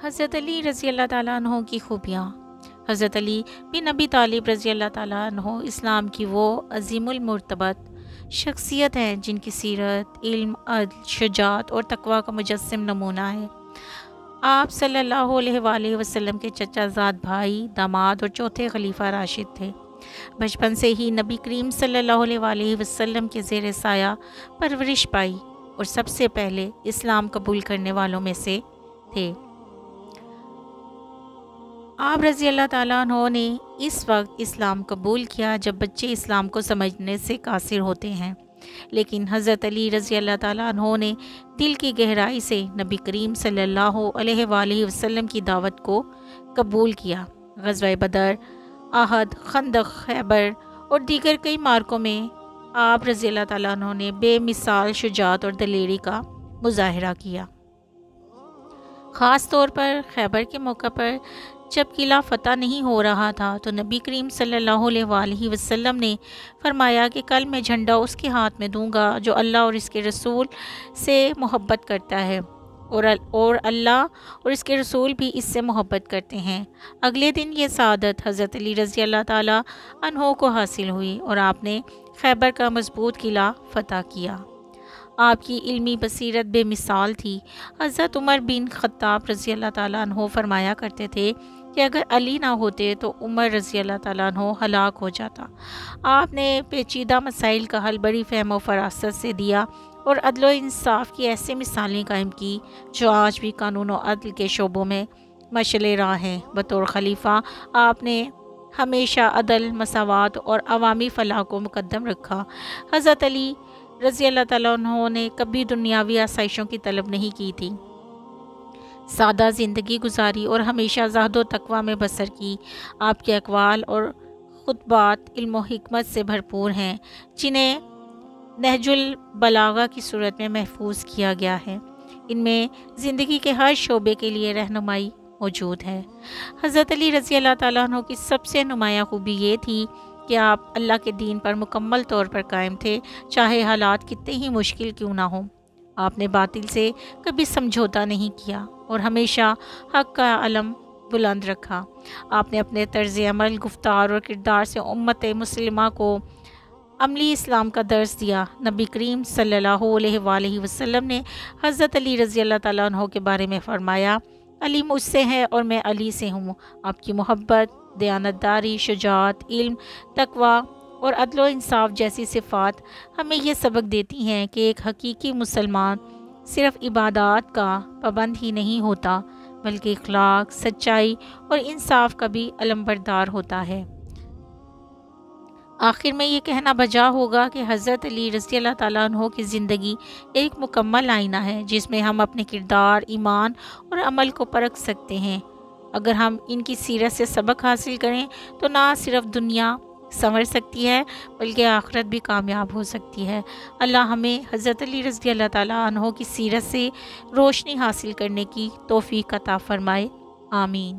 حضرت علی رضی اللہ تعالیٰ عنہ کی خوبیاں۔ حضرت علی بن ابی طالب رضی اللہ تعالیٰ عنہ اسلام کی وہ عظیم المرتبت شخصیت ہیں جن کی سیرت علم، عدل، شجاعت اور تقوی کا مجسم نمونہ ہے۔ آپ صلی اللہ علیہ وآلہ وسلم کے چچا زاد بھائی، داماد اور چوتھے خلیفہ راشد تھے۔ بچپن سے ہی نبی کریم صلی اللہ علیہ وآلہ وسلم کے زیر سایہ پرورش پائی اور سب سے پہلے اسلام قبول کرنے والوں میں سے تھے۔ آپ رضی اللہ تعالیٰ عنہ نے اس وقت اسلام قبول کیا جب بچے اسلام کو سمجھنے سے قاصر ہوتے ہیں، لیکن حضرت علی رضی اللہ تعالیٰ عنہ نے دل کی گہرائی سے نبی کریم صلی اللہ علیہ وآلہ وسلم کی دعوت کو قبول کیا۔ غزوہ بدر، احد، خندق، خیبر اور دیگر کئی معرکوں میں آپ رضی اللہ تعالیٰ عنہ نے بے مثال شجاعت اور دلیری کا مظاہرہ کیا۔ خاص طور پر خیبر کے موقع پر جب قلعہ فتح نہیں ہو رہا تھا تو نبی کریم صلی اللہ علیہ وآلہ وسلم نے فرمایا کہ کل میں جھنڈا اس کے ہاتھ میں دوں گا جو اللہ اور اس کے رسول سے محبت کرتا ہے، اور اللہ اور اس کے رسول بھی اس سے محبت کرتے ہیں۔ اگلے دن یہ سعادت حضرت علی رضی اللہ تعالیٰ عنہ کو حاصل ہوئی اور آپ نے خیبر کا مضبوط قلعہ فتح کیا۔ آپ کی علمی بصیرت بے مثال تھی۔ حضرت عمر بن خطاب رضی اللہ تعالیٰ عنہ فرمایا کرتے تھے کہ اگر علی نہ ہوتے تو عمر رضی اللہ تعالیٰ عنہ ہلاک ہو جاتا۔ آپ نے پیچیدہ مسائل کا حل بڑی فہم و فراست سے دیا اور عدل و انصاف کی ایسے مثالیں قائم کی جو آج بھی قانون و عدل کے شعبوں میں مشعل راہ ہیں۔ بطور خلیفہ آپ نے ہمیشہ عدل، مساوات اور عوامی فلاح کو مقدم رکھا۔ حضرت علی رضی اللہ تعالیٰ عنہ نے کبھی دنیاوی آسائشوں کی طلب نہیں کی تھی، سادہ زندگی گزاری اور ہمیشہ زہد و تقوی میں بسر کی۔ آپ کے اقوال اور خطبات علم و حکمت سے بھرپور ہیں جنہیں نہج البلاغہ کی صورت میں محفوظ کیا گیا ہے۔ ان میں زندگی کے ہر شعبے کے لیے رہنمائی موجود ہے۔ حضرت علی رضی اللہ تعالیٰ عنہ کی سب سے نمایاں خوبی یہ تھی کہ آپ اللہ کے دین پر مکمل طور پر قائم تھے، چاہے حالات کتنے ہی مشکل کیوں نہ ہوں۔ آپ نے باطل سے کبھی سمجھوتا نہیں کیا اور ہمیشہ حق کا علم بلند رکھا۔ آپ نے اپنے طرز عمل، گفتار اور کردار سے امت مسلمہ کو عملی اسلام کا درس دیا۔ نبی کریم صلی اللہ علیہ وآلہ وسلم نے حضرت علی رضی اللہ تعالیٰ عنہ کے بارے میں فرمایا، علی مجھ سے ہے اور میں علی سے ہوں۔ آپ کی محبت، دیانتداری، شجاعت، علم، تقوی اور عدل و انصاف جیسی صفات ہمیں یہ سبق دیتی ہیں کہ ایک حقیقی مسلمان صرف عبادات کا پابند ہی نہیں ہوتا بلکہ اخلاق، سچائی اور انصاف کا بھی علمبردار ہوتا ہے۔ آخر میں یہ کہنا بجا ہوگا کہ حضرت علی رضی اللہ تعالیٰ عنہ کی زندگی ایک مکمل آئینہ ہے جس میں ہم اپنے کردار، ایمان اور عمل کو پرکھ سکتے ہیں۔ اگر ہم ان کی سیرت سے سبق حاصل کریں تو نہ صرف دنیا سنور سکتی ہے بلکہ آخرت بھی کامیاب ہو سکتی ہے۔ اللہ ہمیں حضرت علی رضی اللہ تعالیٰ عنہ کی سیرت سے روشنی حاصل کرنے کی توفیق عطا فرمائے۔ آمین۔